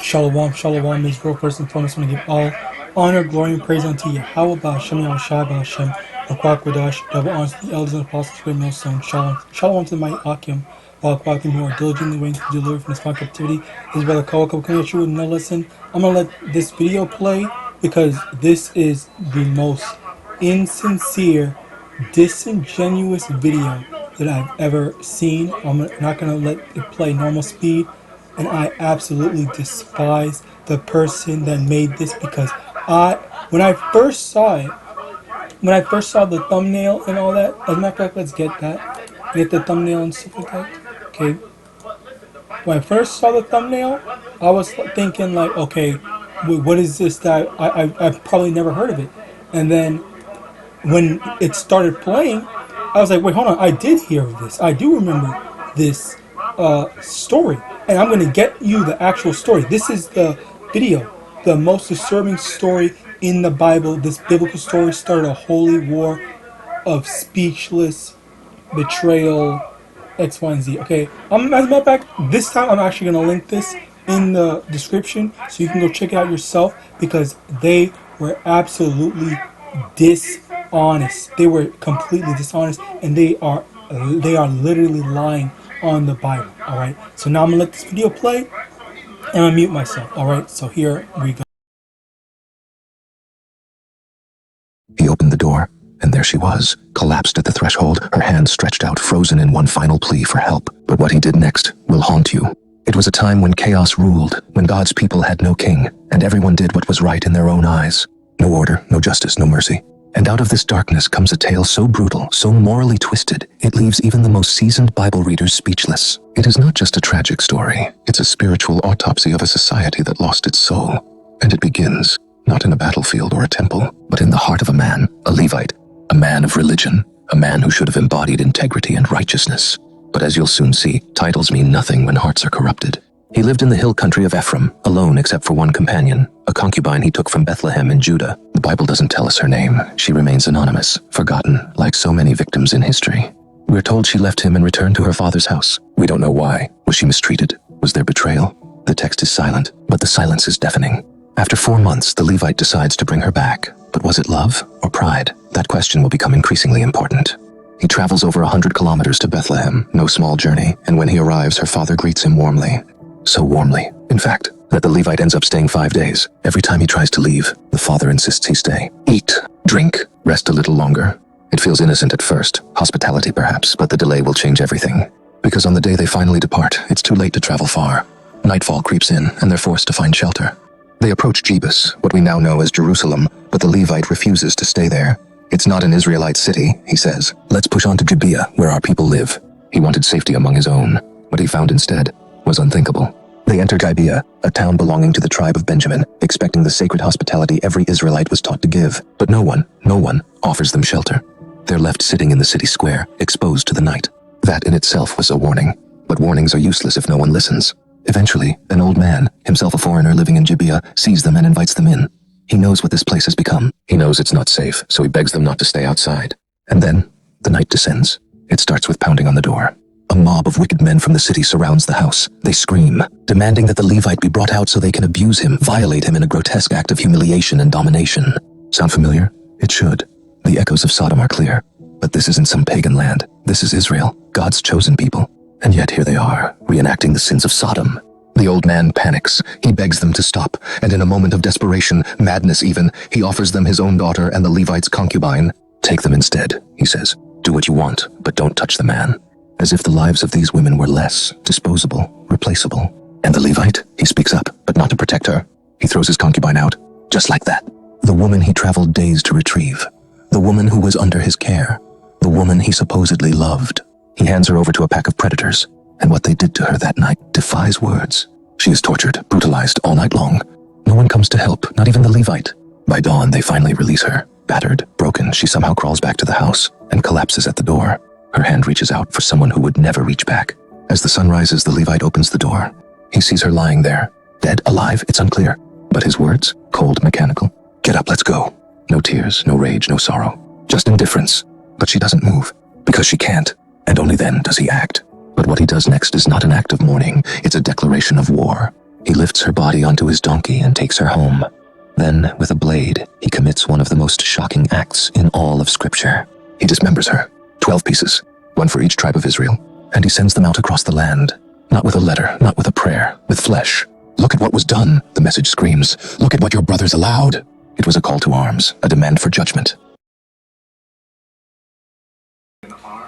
Shalom, shalom, Israel. First and foremost, I want to give all honor, glory, and praise unto YAHAWAH, YAHAWASHI, YAHAWASHI, double honors to the elders and apostles, great millstone. Shalom. Shalom to my Akim, all Akim who are diligently waiting to be delivered from this fine captivity. This is Brother Kawaka coming at you with no lesson. I'm going to let this video play because this is the most insincere, disingenuous video that I've ever seen. I'm not going to let it play normal speed. And I absolutely despise the person that made this because when I first saw it, when I first saw the thumbnail and all that, as a matter of fact, let's get that. Get the thumbnail and stuff like that. Okay. When I first saw the thumbnail, I was thinking like, okay, what is this that I've probably never heard of it. And then when it started playing, I was like, wait, hold on, I did hear of this. I do remember this story. And I'm going to get you the actual story. This is the video. The most disturbing story in the Bible. This biblical story started a holy war of speechless betrayal, X, Y, and Z. Okay, as a matter of fact, this time I'm actually going to link this in the description so you can go check it out yourself because they were absolutely dishonest. They were completely dishonest, and they are literally lying on the Bible. Alright, so now I'm gonna let this video play and I'll mute myself. Alright, so here we go. He opened the door, and there she was, collapsed at the threshold, her hands stretched out, frozen in one final plea for help. But what he did next will haunt you. It was a time when chaos ruled, when God's people had no king, and everyone did what was right in their own eyes. No order, no justice, no mercy. And out of this darkness comes a tale so brutal, so morally twisted, it leaves even the most seasoned Bible readers speechless. It is not just a tragic story, it's a spiritual autopsy of a society that lost its soul. And it begins, not in a battlefield or a temple, but in the heart of a man, a Levite, a man of religion, a man who should have embodied integrity and righteousness. But as you'll soon see, titles mean nothing when hearts are corrupted. He lived in the hill country of Ephraim, alone except for one companion, a concubine he took from Bethlehem in Judah. The Bible doesn't tell us her name. She remains anonymous, forgotten, like so many victims in history. We're told she left him and returned to her father's house. We don't know why. Was she mistreated? Was there betrayal? The text is silent, but the silence is deafening. After 4 months, the Levite decides to bring her back. But was it love or pride? That question will become increasingly important. He travels over 100 kilometers to Bethlehem, no small journey, and when he arrives, her father greets him warmly. So warmly, in fact, that the Levite ends up staying 5 days. Every time he tries to leave, the father insists he stay. Eat, drink, rest a little longer. It feels innocent at first, hospitality perhaps, but the delay will change everything. Because on the day they finally depart, it's too late to travel far. Nightfall creeps in, and they're forced to find shelter. They approach Jebus, what we now know as Jerusalem, but the Levite refuses to stay there. It's not an Israelite city, he says. Let's push on to Gibeah, where our people live. He wanted safety among his own. What he found instead was unthinkable. They enter Gibeah, a town belonging to the tribe of Benjamin, expecting the sacred hospitality every Israelite was taught to give. But no one offers them shelter. They're left sitting in the city square, exposed to the night. That in itself was a warning. But warnings are useless if no one listens. Eventually, an old man, himself a foreigner living in Gibeah, sees them and invites them in. He knows what this place has become. He knows it's not safe, so he begs them not to stay outside. And then, the night descends. It starts with pounding on the door. A mob of wicked men from the city surrounds the house. They scream, demanding that the Levite be brought out so they can abuse him, violate him in a grotesque act of humiliation and domination. Sound familiar? It should. The echoes of Sodom are clear. But this isn't some pagan land. This is Israel, God's chosen people. And yet here they are, reenacting the sins of Sodom. The old man panics. He begs them to stop, and in a moment of desperation, madness even, he offers them his own daughter and the Levite's concubine. Take them instead, he says. Do what you want, but don't touch the man. As if the lives of these women were less, disposable, replaceable. And the Levite? He speaks up, but not to protect her. He throws his concubine out, just like that. The woman he traveled days to retrieve. The woman who was under his care. The woman he supposedly loved. He hands her over to a pack of predators, and what they did to her that night defies words. She is tortured, brutalized all night long. No one comes to help, not even the Levite. By dawn, they finally release her. Battered, broken, she somehow crawls back to the house and collapses at the door. Her hand reaches out for someone who would never reach back. As the sun rises, the Levite opens the door. He sees her lying there. Dead, alive, it's unclear. But his words, cold, mechanical. Get up, let's go. No tears, no rage, no sorrow. Just indifference. But she doesn't move, because she can't. And only then does he act. But what he does next is not an act of mourning, it's a declaration of war. He lifts her body onto his donkey and takes her home. Then, with a blade, he commits one of the most shocking acts in all of Scripture. He dismembers her, 12 pieces, one for each tribe of Israel, and he sends them out across the land. Not with a letter, not with a prayer, with flesh. Look at what was done, the message screams. Look at what your brothers allowed. It was a call to arms, a demand for judgment.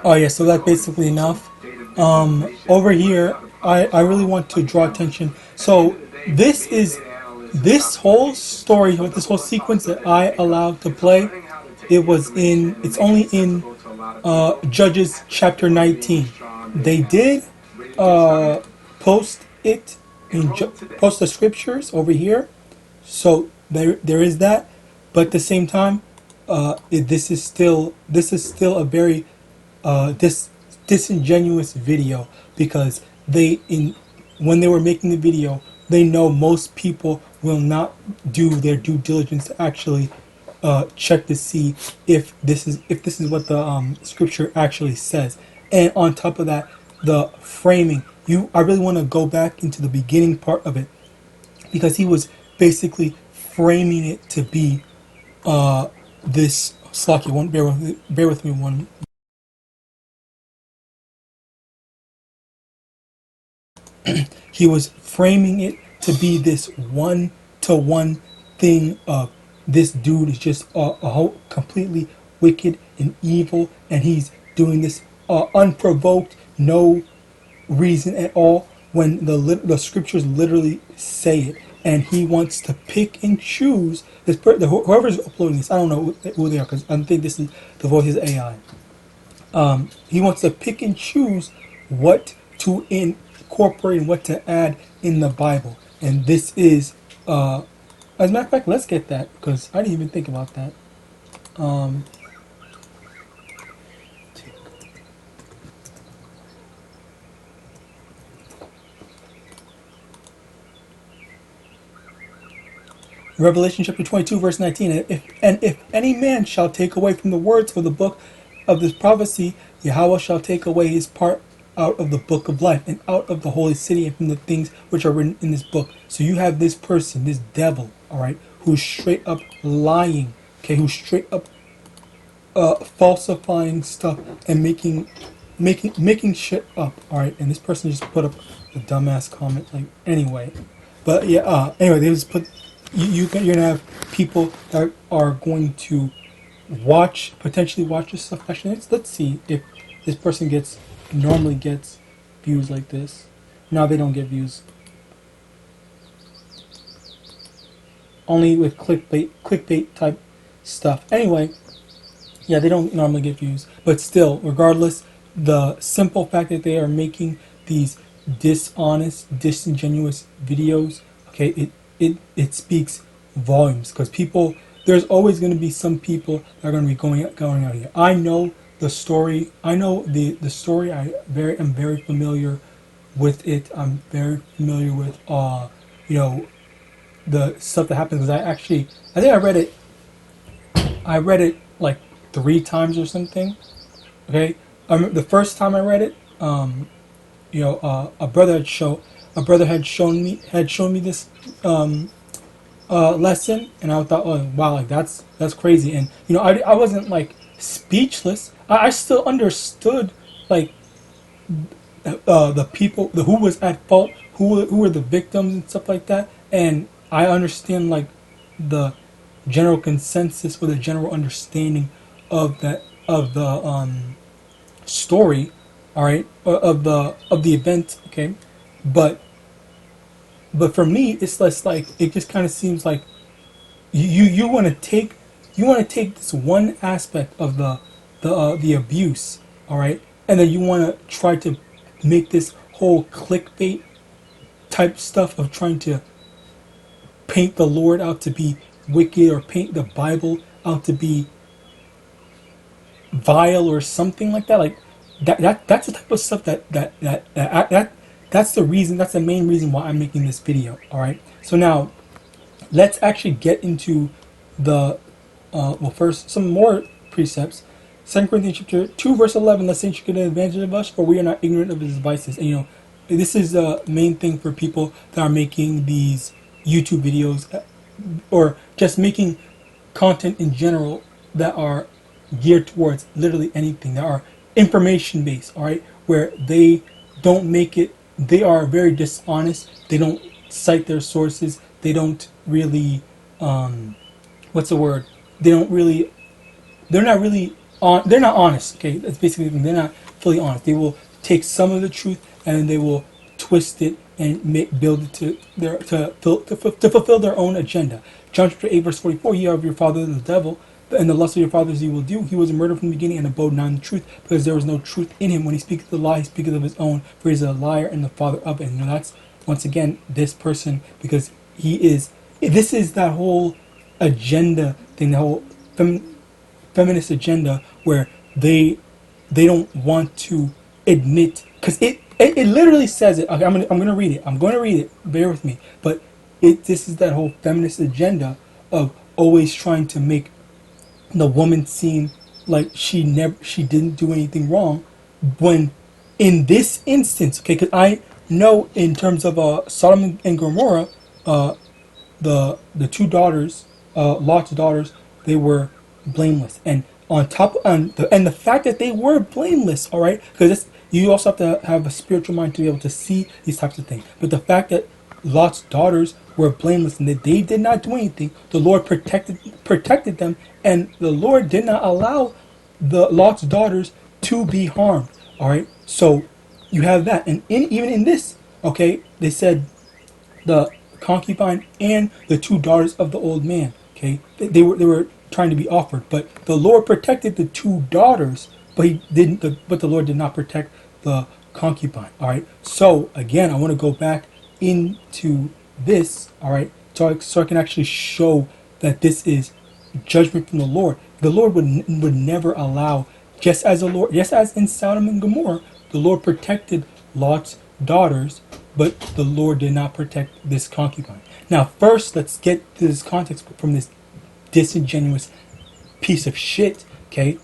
Oh yeah, so that's basically enough. Over here, I really want to draw attention. So this whole story, this whole sequence that I allowed to play, it's only in Judges chapter 19. They did post it post the scriptures over here, so there is that. But at the same time, this is still a very disingenuous video, because when they were making the video, they know most people will not do their due diligence to actually check to see if this is what the scripture actually says. And on top of that, the framing. I really want to go back into the beginning part of it, because he was basically framing it to be this. Slocky, one bear with me one. He was framing it to be this one-to-one thing of this dude is just a whole completely wicked and evil, and he's doing this unprovoked, no reason at all, when the scriptures literally say it. And he wants to pick and choose whoever's uploading this. I don't know who they are, because I think this is the voice is AI. He wants to pick and choose what to incorporate and what to add in the Bible. And this is, as a matter of fact, let's get that, because I didn't even think about that. Revelation chapter 22, verse 19. And if any man shall take away from the words of the book of this prophecy, Yahweh shall take away his part out of the book of life, and out of the holy city, and from the things which are written in this book. So you have this person, this devil, alright, who's straight up lying, okay, who's straight up falsifying stuff and making shit up, alright. And this person just put up a dumbass comment, like, anyway. But yeah, anyway, they just put, you're gonna have people that are going to potentially watch this stuff. Actually, let's see if this person normally gets views like this. No, they don't get views. Only with clickbait type stuff. Anyway, yeah, they don't normally get views. But still, regardless, the simple fact that they are making these dishonest, disingenuous videos, okay, it speaks volumes. Because there's always going to be some people that are going to be going out here. I know the story. I know the story. I'm very familiar with it. I'm very familiar with the stuff that happens, because I think I read it. I read it like 3 times or something. Okay, the first time I read it, a brother had shown me this lesson, and I thought, oh wow, like that's crazy. And I wasn't like speechless. I still understood, like, the people, who was at fault, who were the victims and stuff like that. And I understand, like, the general consensus or the general understanding of the story, all right, of the event, okay. But for me, it's less like, it just kind of seems like you want to take this one aspect of the abuse, all right, and then you want to try to make this whole clickbait type stuff of trying to paint the Lord out to be wicked, or paint the Bible out to be vile or something like that. Like that's the type of stuff that's the reason. That's the main reason why I'm making this video. All right. So now let's actually get into the first, some more precepts. 2 Corinthians chapter 2 verse 11. Let Satan get an advantage of us, for we are not ignorant of his devices. And This is the main thing for people that are making these YouTube videos, or just making content in general that are geared towards literally anything, that are information based, all right, where they don't make it, they are very dishonest, they don't cite their sources, they don't really, what's the word, they don't really, they're not really on, they're not honest, okay, that's basically the thing. They're not fully honest. They will take some of the truth and then they will twist it and build it to their to fulfill their own agenda. John chapter 8 verse 44, ye are of your father the devil, and the lust of your fathers you will do. He was a murderer from the beginning and abode not in the truth, because there was no truth in him. When he speaketh the lie, he speaketh of his own, for he is a liar and the father of it. And that's, once again, this person, because he is, this is that whole agenda thing, the whole feminist agenda, where they don't want to admit, because it literally says it. Okay, I'm gonna read it. I'm gonna read it. Bear with me. But this is that whole feminist agenda of always trying to make the woman seem like she didn't do anything wrong, when in this instance, okay, because I know in terms of Sodom and Gomorrah, the two daughters, Lot's daughters, they were blameless, and on top and the fact that they were blameless, all right, because you also have to have a spiritual mind to be able to see these types of things. But the fact that Lot's daughters were blameless and that they did not do anything, the Lord protected them, and the Lord did not allow the Lot's daughters to be harmed. All right, so you have that, and even in this, okay, they said the concubine and the two daughters of the old man. Okay, they were trying to be offered, but the Lord protected the two daughters, but he didn't. But the Lord did not protect the concubine. All right. So again, I want to go back into this. All right, so I can actually show that this is judgment from the Lord. The Lord would never allow, just as in Sodom and Gomorrah, the Lord protected Lot's daughters, but the Lord did not protect this concubine. Now, first, let's get to this context from this disingenuous piece of shit. Okay,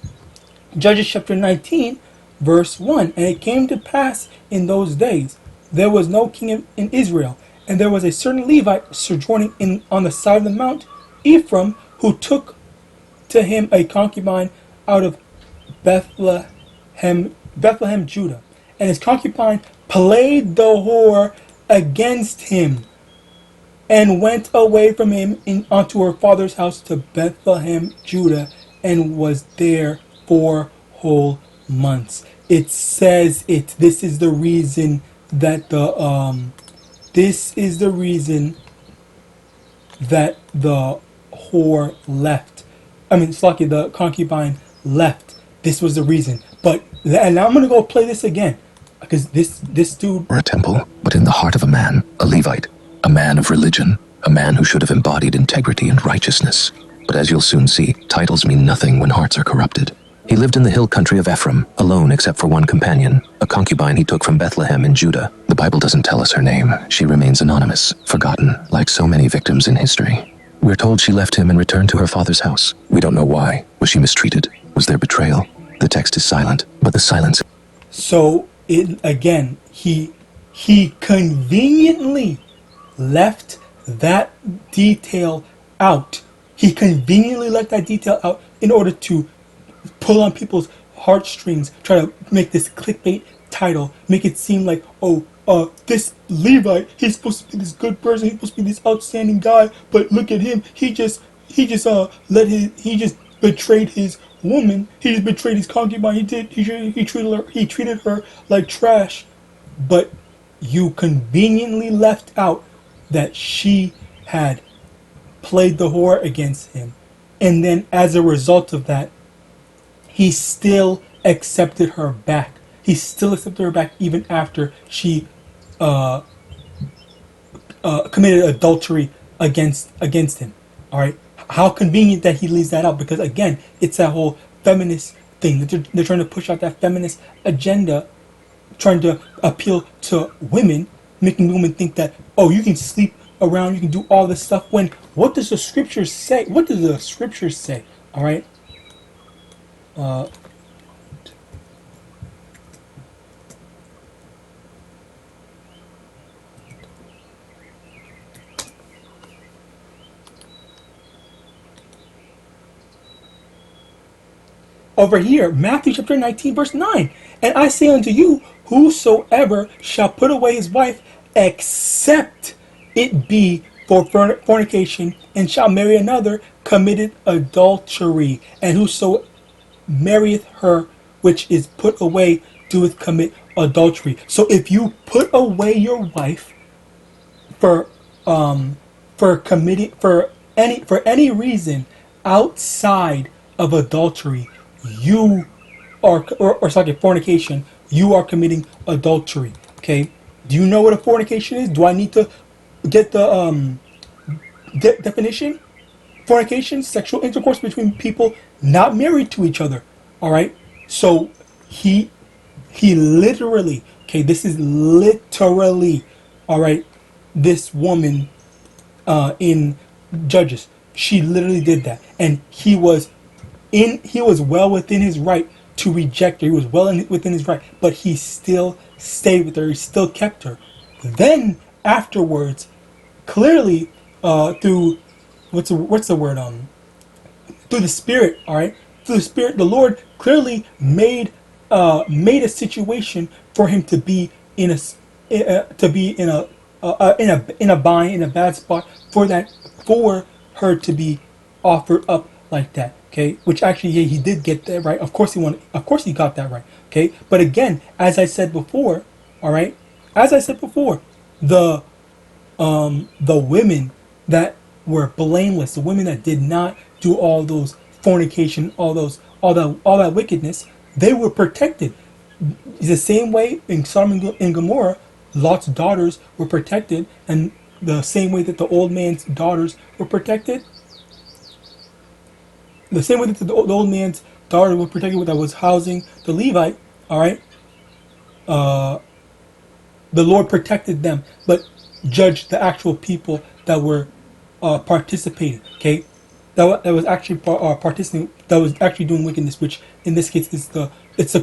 Judges chapter 19, verse 1. And it came to pass in those days, there was no king in Israel, and there was a certain Levite sojourning on the side of the mount Ephraim, who took to him a concubine out of Bethlehem, Judah. And his concubine played the whore against him, and went away from him unto her father's house to Bethlehem, Judah, and was there 4 whole months. It says it. This is the reason that the whore left. I mean, it's lucky the concubine left. This was the reason. But, and I'm gonna go play this again, because this dude. Or a temple, but in the heart of a man, a Levite, a man of religion, a man who should have embodied integrity and righteousness. But as you'll soon see, titles mean nothing when hearts are corrupted. He lived in the hill country of Ephraim, alone except for one companion, a concubine he took from Bethlehem in Judah. The Bible doesn't tell us her name. She remains anonymous, forgotten, like so many victims in history. We're told she left him and returned to her father's house. We don't know why. Was she mistreated? Was there betrayal? The text is silent, but the silence... So, again, he conveniently left that detail out. He conveniently left that detail out in order to pull on people's heartstrings, try to make this clickbait title, make it seem like, this Levite, he's supposed to be this good person, he's supposed to be this outstanding guy, but look at him, he just betrayed his woman, he just betrayed his concubine, he treated her like trash. But you conveniently left out that she had played the whore against him, and then as a result of that, he still accepted her back. He still accepted her back even after she committed adultery against him. All right, how convenient that he leaves that out, because again, it's that whole feminist thing that they're trying to push out, that feminist agenda, trying to appeal to women, making women think that, you can sleep around, you can do all this stuff, when what does the scriptures say? What does the scriptures say? All right. over here, Matthew chapter 19, verse 9. And I say unto you, whosoever shall put away his wife, except it be for fornication, and shall marry another, committed adultery. And whoso marrieth her which is put away doeth commit adultery. So if you put away your wife for committing for any reason outside of adultery, you are or sorry, fornication, you are committing adultery. Okay, do you know what a fornication is? Do I need to get the definition? Fornication, sexual intercourse between people not married to each other. All right, so he literally, okay, this is literally, all right, this woman in Judges, she literally did that, and he was well within his right to reject her. He was within his right, but he still stayed with her. He still kept her. Then afterwards, clearly, through what's the word, through the Spirit, all right, through the Spirit, the Lord clearly made a situation for him to be in a bind, in a bad spot, for her to be offered up like that. Okay, which actually, yeah, he did get that right. Of course he got that right. Okay, but again, as I said before, all right, as I said before, the women that were blameless, the women that did not do all those fornication, all that wickedness, they were protected. The same way in Sodom and Gomorrah, Lot's daughters were protected, and the same way that the old man's daughters were protected, the same way that the old man's daughter was protected, that was housing the Levite, all right, the Lord protected them, but judged the actual people that were participating. Okay, that was actually participating. That was actually doing wickedness, which in this case is the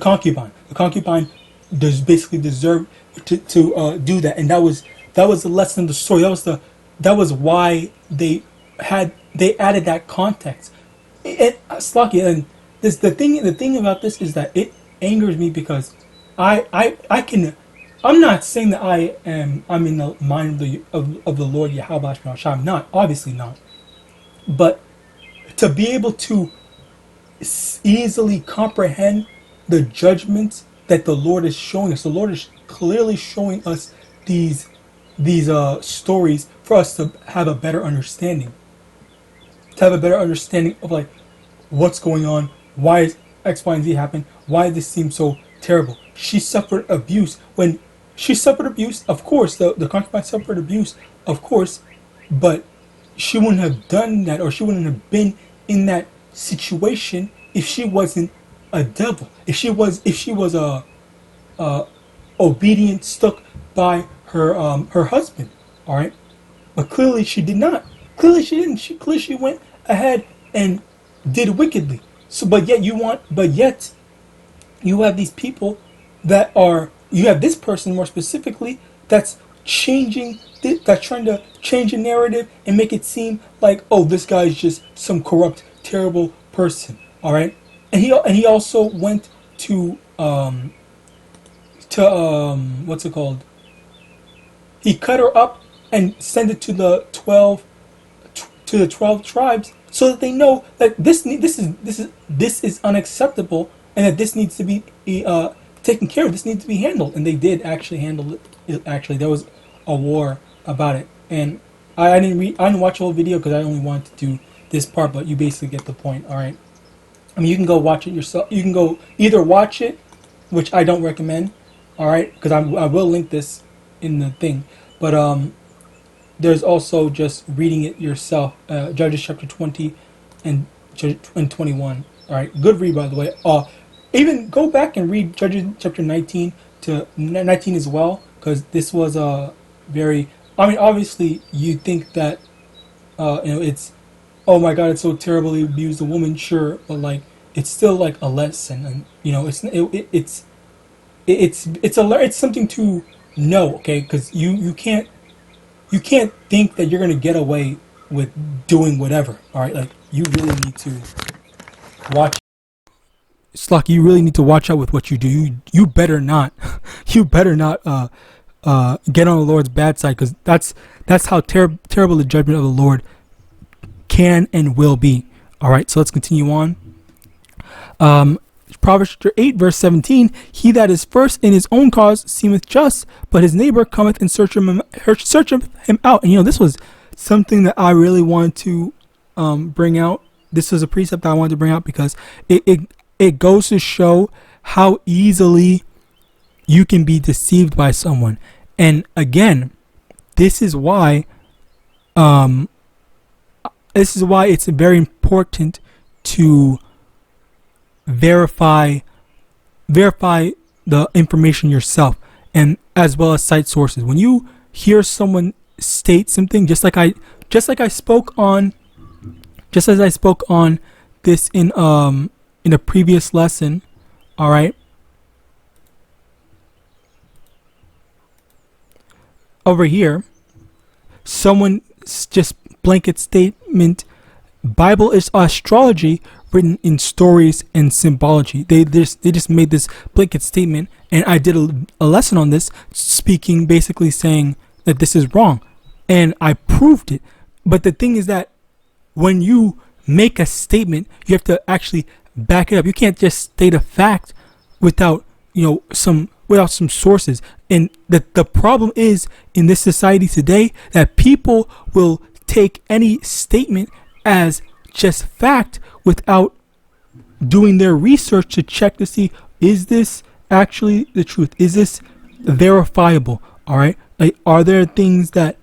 concubine. The concubine does basically deserve to do that, and that was the lesson of the story. That was why they added that context. Slocky, and the thing about this is that it angers me because I'm not saying that I'm in the mind of the Lord Yahawadah and His. I'm not, obviously not, but to be able to easily comprehend the judgments that the Lord is showing us. The Lord is clearly showing us these stories for us to have a better understanding. To have a better understanding of like what's going on, why is X, Y, and Z happen, why this seems so terrible. She suffered abuse. When she suffered abuse, of course, the concubine suffered abuse, of course, but she wouldn't have done that, or she wouldn't have been in that situation if she wasn't a devil. If she was a obedient, stuck by her husband. All right, but clearly she did not. Clearly she didn't. She went ahead and did wickedly. So, but yet you have these people that are. You have this person more specifically that's that's trying to change the narrative and make it seem like, oh, this guy's just some corrupt, terrible person. All right, and he also went to what's it called? He cut her up and sent it to the 12 tribes so that they know that this is unacceptable and that this needs to be taken care of. This needs to be handled, and they did actually handle it. Actually, there was a war about it, and I didn't watch the whole video because I only wanted to do this part. But you basically get the point. All right. I mean, you can go watch it yourself. You can go either watch it, which I don't recommend. All right, because I will link this in the thing, but there's also just reading it yourself. Judges chapter 20 and 21. All right, good read, by the way. Even go back and read Judges chapter 19 to 19 as well, because this was a very. I mean, obviously, you think that it's, oh my God, it's so terrible he abused a woman, sure, but like it's still like a lesson, and it's something to know, okay? Because you can't think that you're gonna get away with doing whatever. All right, like you really need to watch. Slock, you really need to watch out with what you do. You better not, you better not get on the Lord's bad side, because that's how terrible the judgment of the Lord can and will be. All right, so let's continue on. Proverbs 8 verse 17, he that is first in his own cause seemeth just, but his neighbor cometh and searcheth him out. And this was something that I really wanted to bring out. This was a precept that I wanted to bring out, because it goes to show how easily you can be deceived by someone. And again, this is why it's very important to verify the information yourself, and as well as cite sources. When you hear someone state something, just as I spoke on this in a previous lesson, all right, over here, someone just blanket statement, Bible is astrology written in stories and symbology. They just made this blanket statement, and I did a lesson on this, basically saying that this is wrong, and I proved it. But the thing is that when you make a statement, you have to actually back it up. You can't just state a fact without some sources. And the problem is, in this society today, that people will take any statement as just fact without doing their research to check to see, is this actually the truth? Is this verifiable? All right, like, are there things that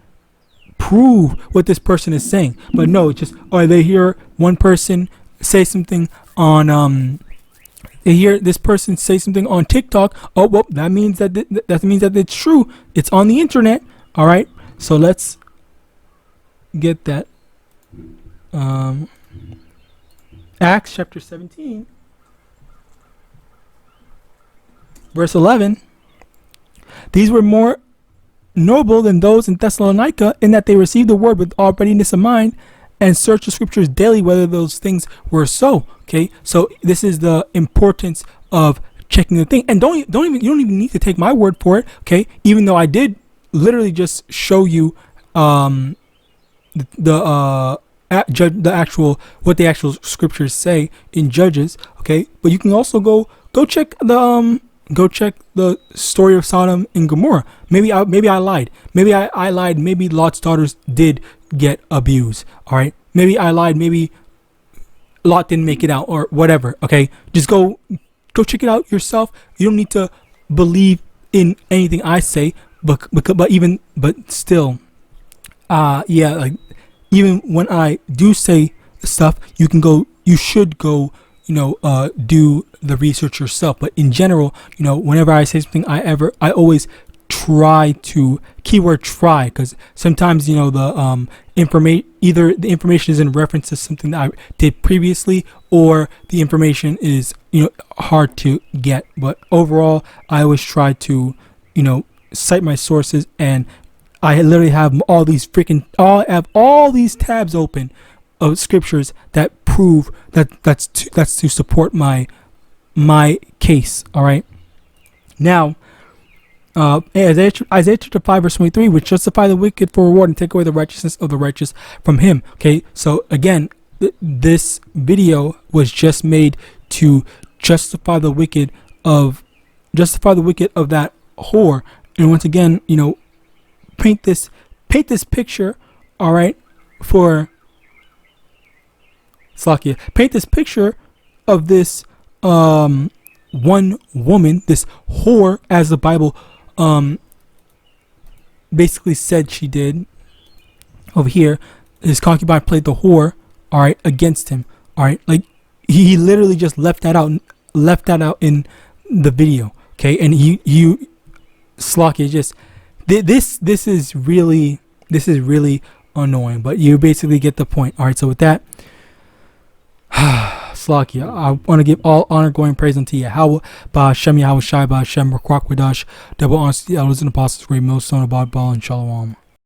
prove what this person is saying? But no, it's just, they hear one person say something on they hear this person say something on TikTok. Oh, well, that means that it's true. It's on the internet. All right, so let's get that. Acts chapter 17 verse 11. These were more noble than those in Thessalonica, in that they received the word with all readiness of mind, and searched the scriptures daily whether those things were so. Okay, so this is the importance of checking the thing. And you don't even need to take my word for it. Okay, even though I did literally just show you the actual scriptures say in Judges. Okay, but you can also go check the story of Sodom and Gomorrah. Maybe I lied. Maybe I lied. Maybe Lot's daughters did get abused. All right, maybe I lied. Maybe Lot didn't make it out, or whatever. Okay, just go check it out yourself. You don't need to believe in anything I say, but still, like, even when I do say stuff, you should go, do the research yourself. But in general, whenever I say something, I always try to keyword try, because sometimes the information is in reference to something that I did previously, or the information is hard to get. But overall, I always try to cite my sources, and I literally have all these tabs open of scriptures that prove that's to support my case. All right, now Isaiah chapter 5 verse 23, which justify the wicked for reward and take away the righteousness of the righteous from him. Okay, so again, this video was just made to justify the wicked of that whore. And once again, paint this picture, all right, for Slakia. Paint this picture of this one woman, this whore, as the Bible basically said she did. Over here, his concubine played the whore, all right, against him. All right, like, he literally just left that out in the video. Okay, and you Slakia, just this is really annoying, but you basically get the point. All right, so with that, Slakia, I want to give all honor, glory, and praise unto Yahawah, BaHashem, YAHAWASHI, BaHashem, RICANS, double honor to the elders and apostles, great millstone, abad, ball, and shalom.